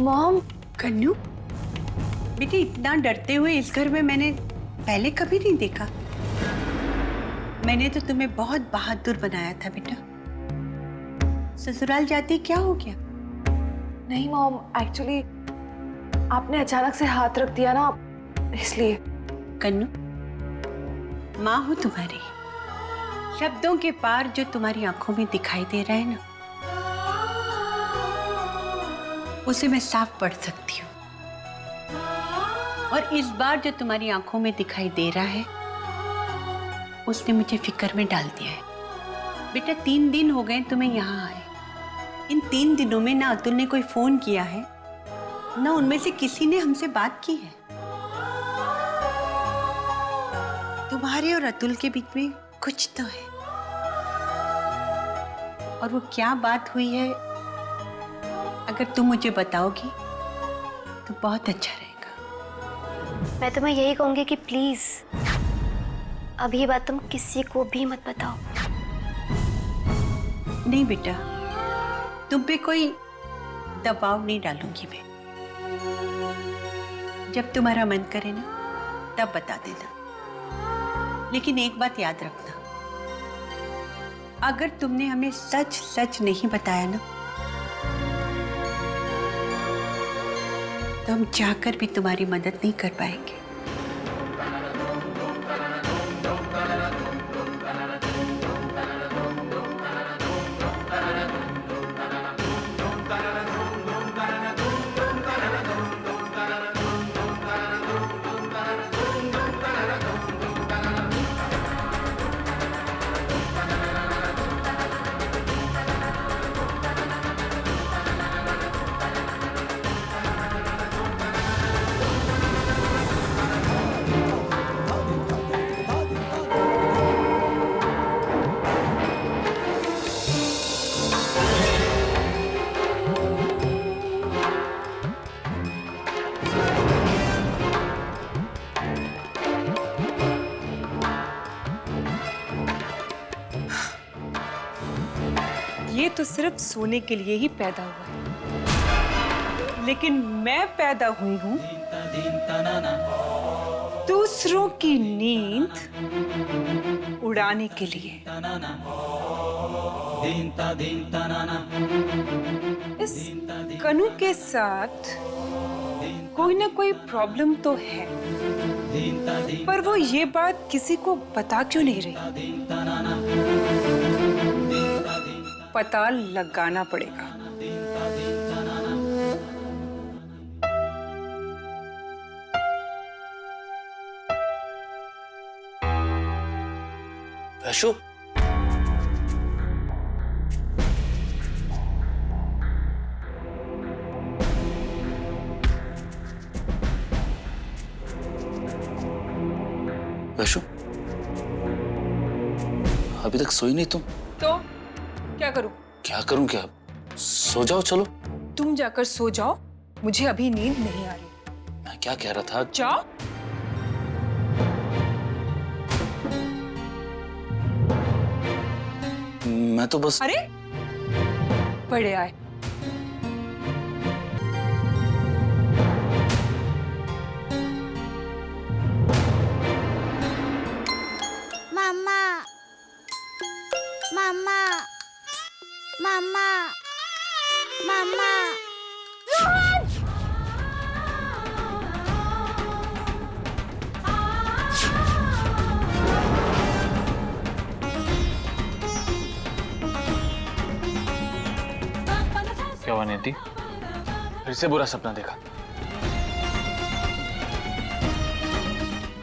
Mom. कन्नू, बेटे इतना डरते हुए इस घर में मैंने पहले कभी नहीं देखा। मैंने तो तुम्हें बहुत बहादुर बनाया था बेटा। ससुराल जाती क्या हो गया? नहीं मॉम, एक्चुअली आपने अचानक से हाथ रख दिया ना, इसलिए। कन्नू, माँ हूं तुम्हारी। शब्दों के पार जो तुम्हारी आंखों में दिखाई दे रहा है ना, उसे मैं साफ पढ़ सकती हूँ। और इस बार जो तुम्हारी आंखों में दिखाई दे रहा है, उसने मुझे फिक्र में डाल दिया है। बेटा 3 दिन हो गए तुम्हें यहाँ आए। इन 3 दिनों में ना अतुल ने कोई फोन किया है, ना उनमें से किसी ने हमसे बात की है। तुम्हारे और अतुल के बीच में कुछ तो है, और वो क्या बात हुई है अगर तुम मुझे बताओगी तो बहुत अच्छा रहेगा। मैं तुम्हें यही कहूंगी कि प्लीज अभी ये बात तुम किसी को भी मत बताओ। नहीं बेटा, तुम पे कोई दबाव नहीं डालूंगी मैं। जब तुम्हारा मन करे ना तब बता देना। लेकिन एक बात याद रखना, अगर तुमने हमें सच सच नहीं बताया ना, तो हम चाहकर भी तुम्हारी मदद नहीं कर पाएंगे। ये तो सिर्फ सोने के लिए ही पैदा हुआ है, लेकिन मैं पैदा हुई हूं दूसरों की नींद उड़ाने के लिए। इस कनु के साथ कोई ना कोई प्रॉब्लम तो है, पर वो ये बात किसी को बता क्यों नहीं रही? पता लगाना पड़ेगा। वैशु, वैशु, अभी तक सोई नहीं तुम? तो क्या करूं? क्या करूं क्या? सो जाओ चलो। तुम जाकर सो जाओ, मुझे अभी नींद नहीं आ रही। मैं क्या कह रहा था? जाओ। मैं तो बस। अरे बड़े आए। मामा, मामा, मामा, मामा। क्या हुआ नीति? फिर से बुरा सपना देखा?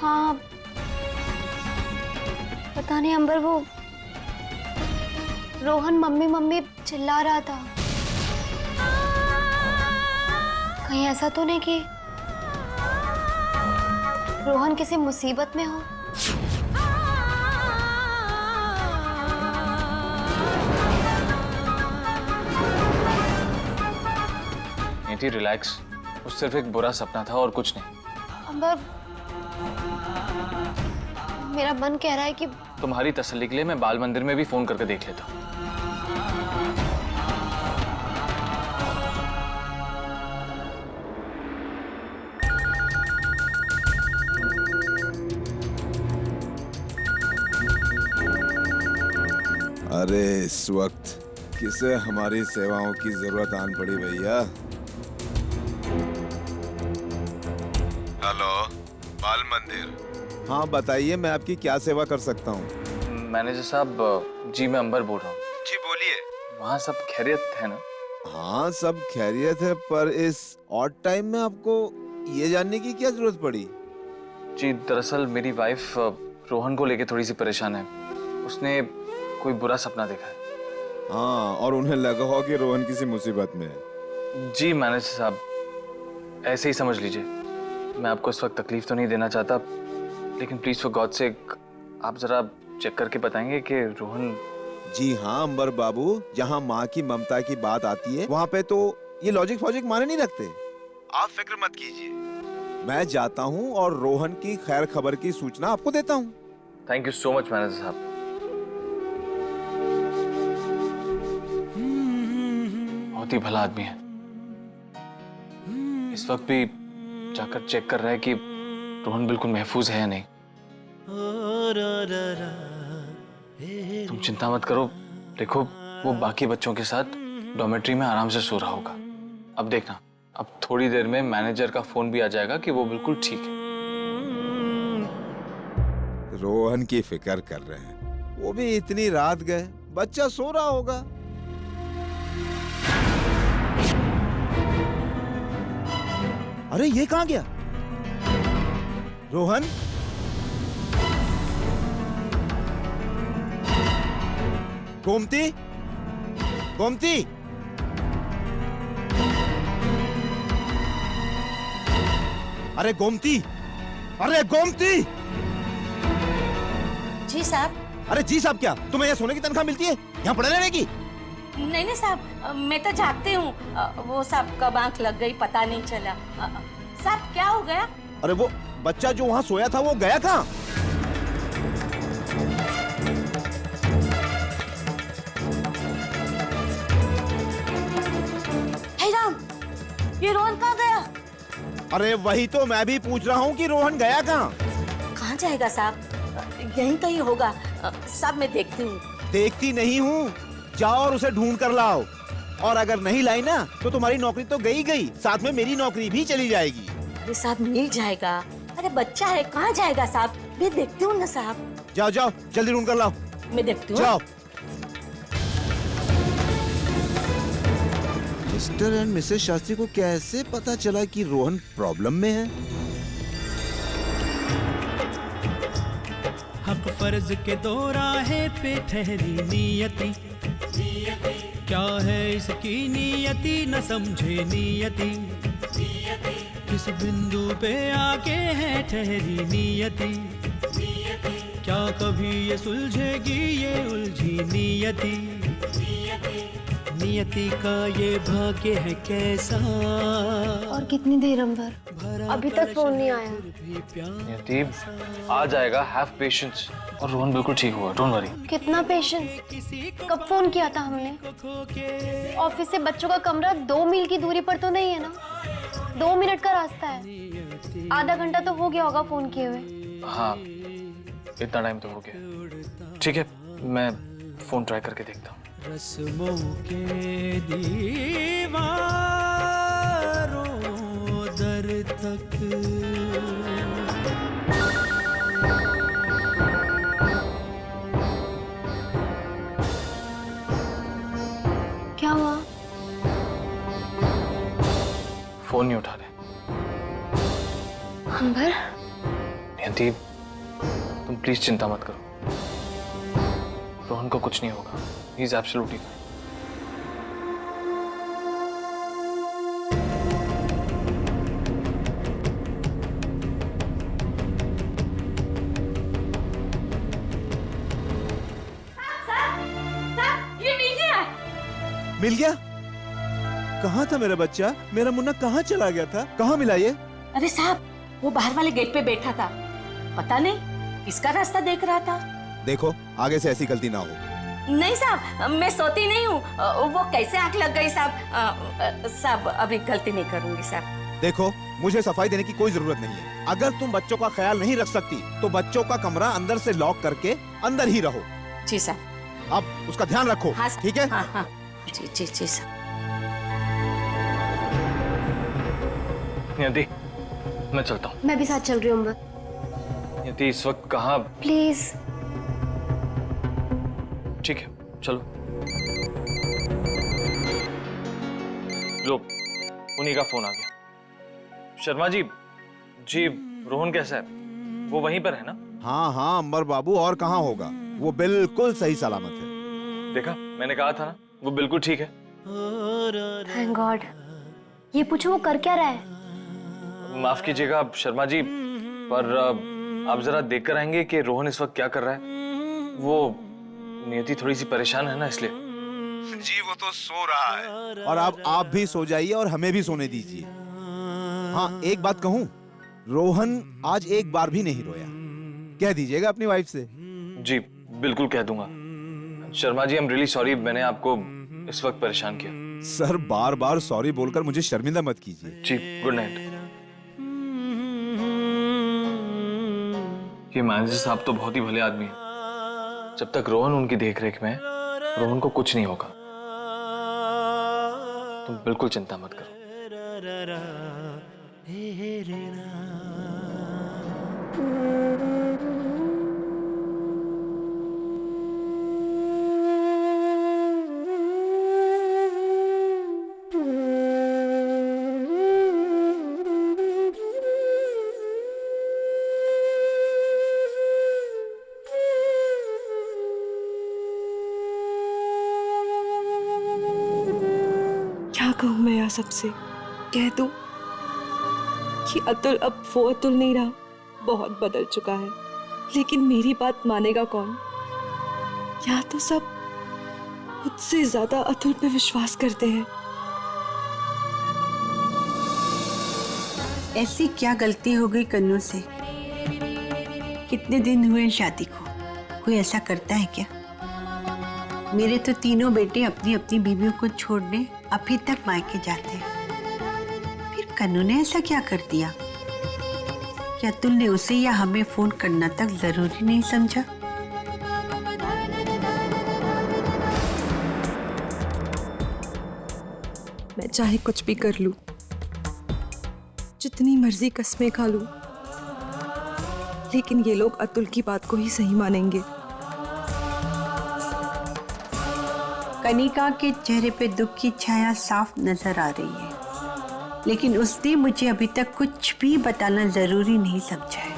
हाँ, पता नहीं अंबर, वो रोहन मम्मी मम्मी चिल्ला रहा था। कहीं ऐसा तो नहीं कि रोहन किसी मुसीबत में हो? नीति रिलैक्स, वो सिर्फ एक बुरा सपना था और कुछ नहीं। अंबर, मेरा मन कह रहा है कि तुम्हारी तसल्ली के लिए मैं बाल मंदिर में भी फोन करके देख लेता हूँ। अरे इस वक्त किसे हमारी सेवाओं की जरूरत आन पड़ी भैया? हेलो, बाल मंदिर। हाँ बताइए, मैं आपकी क्या सेवा कर सकता हूँ? मैनेजर साहब, जी मैं अंबर बोल रहा हूँ। जी बोलिए। वहाँ सब खैरियत है ना? हाँ सब खैरियत है, पर इस ऑड टाइम में आपको ये जानने की क्या जरूरत पड़ी? जी दरअसल मेरी वाइफ रोहन को लेके थोड़ी सी परेशान है। उसने कोई बुरा सपना देखा है। हाँ, और उन्हें लगा हो कि रोहन किसी मुसीबत में है। जी मैनेजर साहब, ऐसे ही समझ लीजिए। मैं आपको इस वक्त तकलीफ तो नहीं देना चाहता, लेकिन प्लीज फॉर गॉड सेक आप जरा चेक करके बताएंगे कि रोहन। जी हाँ अंबर बाबू, जहाँ माँ की ममता की बात आती है वहाँ पे तो ये लॉजिक फॉजिक माने नहीं रखते। आप फिक्र मत कीजिए, मैं जाता हूँ और रोहन की खैर खबर की सूचना आपको देता हूँ। Thank you so much manager साहब। बहुत ही भला आदमी है। इस वक्त भी जाकर चेक कर रहा है कि रोहन बिल्कुल महफूज है या नहीं। तुम चिंता मत करो, देखो वो बाकी बच्चों के साथ डॉर्मेट्री में आराम से सो रहा होगा। अब देखना, अब थोड़ी देर में मैनेजर का फोन भी आ जाएगा कि वो बिल्कुल ठीक है। रोहन की फिक्र कर रहे हैं, वो भी इतनी रात गए, बच्चा सो रहा होगा। अरे ये कहाँ गया? रोहन, गोमती, गोमती, अरे गोमती, अरे गोमती। जी साहब। अरे जी साहब क्या, तुम्हें यहाँ सोने की तनख्वाह मिलती है, यहाँ पड़े रहने की? नहीं साहब, मैं तो जागती हूँ। वो साहब कब आंख लग गई पता नहीं चला। साहब क्या हो गया? अरे वो बच्चा जो वहाँ सोया था वो गया कहाँ? हे राम, ये रोहन कहाँ गया? अरे वही तो मैं भी पूछ रहा हूँ कि रोहन गया कहाँ? कहाँ जाएगा साहब? यहीं कहीं होगा। साहब मैं देखती हूँ। देखती नहीं हूँ, जाओ और उसे ढूंढ कर लाओ। और अगर नहीं लाई ना तो तुम्हारी नौकरी तो गई गई, साथ में मेरी नौकरी भी चली जाएगी। अरे साहब मिल जाएगा। अरे बच्चा है, कहाँ जाएगा साहब? मैं देखती हूँ ना साहब। जाओ जाओ जल्दी ढूंढ कर लाओ। मैं देखती हूँ। जाओ। मिस्टर एंड मिसेस शास्त्री को कैसे पता चला कि रोहन प्रॉब्लम में है? हक फर्ज के दो राहें पे ठहरी नियति, क्या है इसकी नियति न समझे नियति, किस बिंदु पे आके है ठहरी नियति, क्या कभी ये सुलझेगी ये उलझी नियति, नियति का ये भाग्य है कैसा। और कितनी देर अंबर, अभी तक फोन नहीं आया। नियति आ जाएगा, हैव पेशेंस। और रोहन बिल्कुल ठीक हुआ, डोंट वरी। कितना पेशेंस? कब फोन किया था हमने? ऑफिस से बच्चों का कमरा 2 मील की दूरी पर तो नहीं है ना? 2 मिनट का रास्ता है। आधा घंटा तो हो गया होगा फोन किए हुए। हाँ इतना टाइम तो हो गया। ठीक है, मैं फोन ट्राई करके देखता हूँ। रस्मों के दीवारों दर तक क्या हुआ? फोन नहीं उठा रहे। अंबर, नियति तुम प्लीज चिंता मत करो, रोहन को कुछ नहीं होगा। He is absolutely fine. मिल गया? कहाँ था मेरा बच्चा? मेरा मुन्ना कहाँ चला गया था? कहाँ मिला ये? अरे साहब वो बाहर वाले गेट पे बैठा था, पता नहीं इसका रास्ता देख रहा था। देखो आगे से ऐसी गलती ना हो। नहीं साहब, मैं सोती नहीं हूँ। वो कैसे आंख लग गई साहब? साहब अभी गलती नहीं करूंगी साहब। देखो मुझे सफाई देने की कोई जरूरत नहीं है। अगर तुम बच्चों का ख्याल नहीं रख सकती तो बच्चों का कमरा अंदर से लॉक करके अंदर ही रहो। जी साहब। आप उसका ध्यान रखो, हाँ ठीक है? हाँ हाँ जी जी जी सर। नियति, मैं चलता हूँ। मैं भी साथ चल रही हूँ अम्बर। नियति, इस वक्त कहाँ? प्लीज। ठीक है, चलो। लो, उन्हीं का फोन आ गया। शर्मा जी, जी रोहन कैसा है? वो वहीं पर है ना? हाँ हाँ अंबर बाबू, और कहाँ होगा, वो बिल्कुल सही सलामत है। देखा, मैंने कहा था ना, वो बिल्कुल ठीक है। Thank God. ये पूछो वो कर क्या रहा है? माफ कीजिएगा शर्मा जी, पर आप जरा देख कर आएंगे कि रोहन इस वक्त क्या कर रहा है। वो नियति थोड़ी सी परेशान है ना, इसलिए। जी वो तो सो रहा है, और अब आप भी सो जाइए और हमें भी सोने दीजिए। हाँ, एक बात कहूँ, रोहन आज एक बार भी नहीं रोया। कह दीजिएगा अपनी वाइफ से। जी बिल्कुल कह दूंगा। Sharma ji, I am really sorry, मैंने आपको इस वक्त परेशान किया। सर, बार बार सॉरी बोलकर मुझे शर्मिंदा मत कीजिए। जी, गुड नाइट। ये मैनेजर साहब तो बहुत ही भले आदमी हैं। जब तक रोहन उनकी देखरेख में है, रोहन को कुछ नहीं होगा। तुम बिल्कुल चिंता मत करो। क्या कहूँ मैं यहाँ सबसे? कह दूँ कि अतुल अब वो अतुल नहीं रहा, बहुत बदल चुका है। लेकिन मेरी बात मानेगा कौन? यहाँ तो सब मुझसे ज्यादा अतुल पे विश्वास करते हैं। ऐसी क्या गलती हो गई कन्नू से? कितने दिन हुए शादी को? कोई ऐसा करता है क्या? मेरे तो तीनों बेटे अपनी अपनी बीवियों को छोड़ने अभी तक मायके जाते हैं। फिर कन्नू ने ऐसा क्या कर दिया? क्या अतुल ने उसे या हमें फोन करना तक जरूरी नहीं समझा? मैं चाहे कुछ भी कर लूं, जितनी मर्जी कसमें खा लूं, लेकिन ये लोग अतुल की बात को ही सही मानेंगे। कनिका के चेहरे पे दुख की छाया साफ नजर आ रही है, लेकिन उसने मुझे अभी तक कुछ भी बताना जरूरी नहीं समझा है।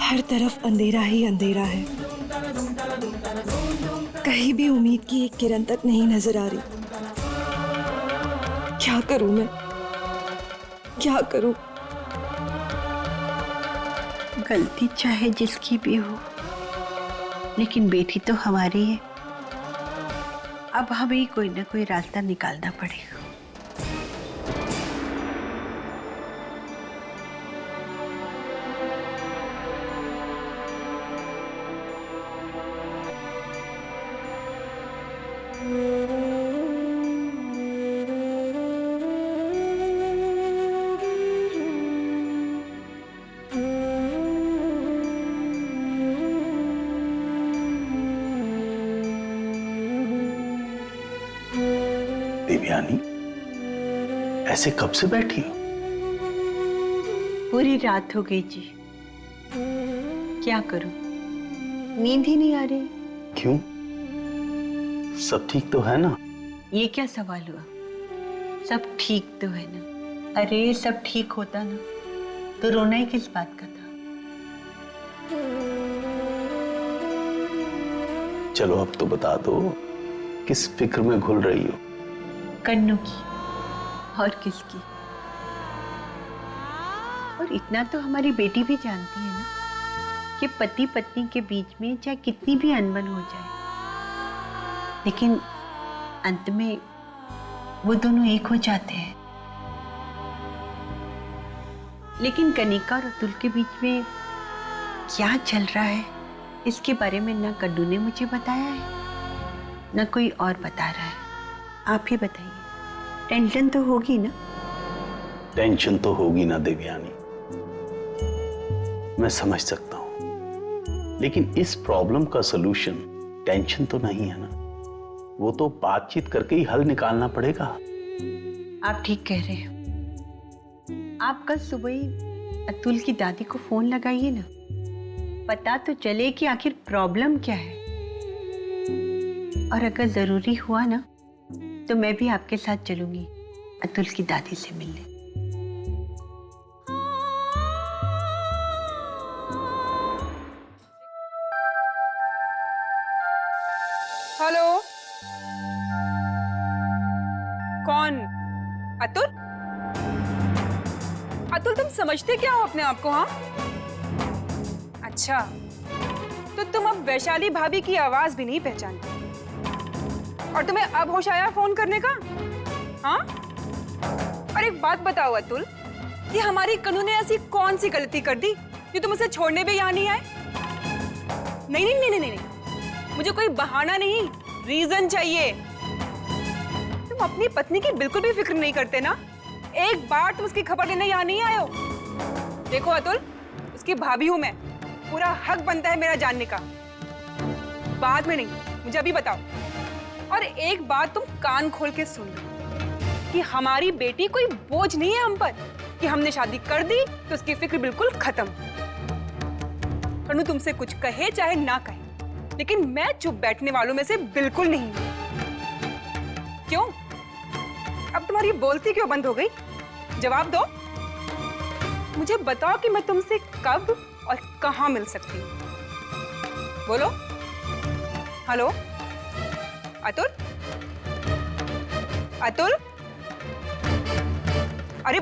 हर तरफ अंधेरा ही अंधेरा है, कहीं भी उम्मीद की एक किरण तक नहीं नजर आ रही। क्या करूं मैं? क्या करूं? गलती चाहे जिसकी भी हो, लेकिन बेटी तो हमारी है। अब हमें कोई ना कोई रास्ता निकालना पड़ेगा। देवयानी, ऐसे कब से बैठी हो? पूरी रात हो गई जी। क्या करूं, नींद ही नहीं आ रही। क्यों? सब ठीक तो है ना? ये क्या सवाल हुआ? सब ठीक तो है ना? अरे सब ठीक होता ना तो रोना ही किस बात का था? चलो अब तो बता दो, किस फिक्र में घुल रही हो? कन्नू की, और किसकी? और इतना तो हमारी बेटी भी जानती है ना कि पति पत्नी के बीच में चाहे कितनी भी अनबन हो जाए, लेकिन अंत में वो दोनों एक हो जाते हैं। लेकिन कनिका और अतुल के बीच में क्या चल रहा है, इसके बारे में ना कन्नू ने मुझे बताया है ना कोई और बता रहा है। आप ही बताइए, टेंशन तो होगी ना? टेंशन तो होगी ना देवयानी, मैं समझ सकता हूं, लेकिन इस प्रॉब्लम का सलूशन टेंशन तो नहीं है ना? वो तो बातचीत करके ही हल निकालना पड़ेगा। आप ठीक कह रहे हैं। आप कल सुबह ही अतुल की दादी को फोन लगाइए ना, पता तो चले कि आखिर प्रॉब्लम क्या है। और अगर जरूरी हुआ ना तो मैं भी आपके साथ चलूंगी अतुल की दादी से मिलने। हेलो, कौन? अतुल? अतुल, तुम समझते क्या हो अपने आप को? हाँ, अच्छा, तो तुम अब वैशाली भाभी की आवाज भी नहीं पहचानते और तुम्हें अब होश आया फोन करने का? हाँ, और एक बात बताओ अतुल, कि हमारी कनू ने ऐसी कौन सी गलती कर दी जो तुम उसे छोड़ने भी यहाँ नहीं आए? नहीं नहीं नहीं नहीं नहीं, मुझे कोई बहाना नहीं, रीजन चाहिए। तुम अपनी पत्नी की बिल्कुल भी फिक्र नहीं करते ना? एक बार तुम उसकी खबर लेने यहाँ नहीं आए हो? देखो अतुल, उसकी भाभी हूं मैं, पूरा हक बनता है मेरा जानने का। बाद में नहीं, मुझे अभी बताओ। और एक बात तुम कान खोल के सुन लो, कि हमारी बेटी कोई बोझ नहीं है हम पर, कि हमने शादी कर दी तो उसकी फिक्र बिल्कुल खत्म। कनू तुमसे कुछ कहे चाहे ना कहे, लेकिन मैं चुप बैठने वालों में से बिल्कुल नहीं हूं। क्यों? अब तुम्हारी बोलती क्यों बंद हो गई? जवाब दो, मुझे बताओ कि मैं तुमसे कब और कहां मिल सकती हूँ? बोलो। हेलो अतुल? अतुल? अरे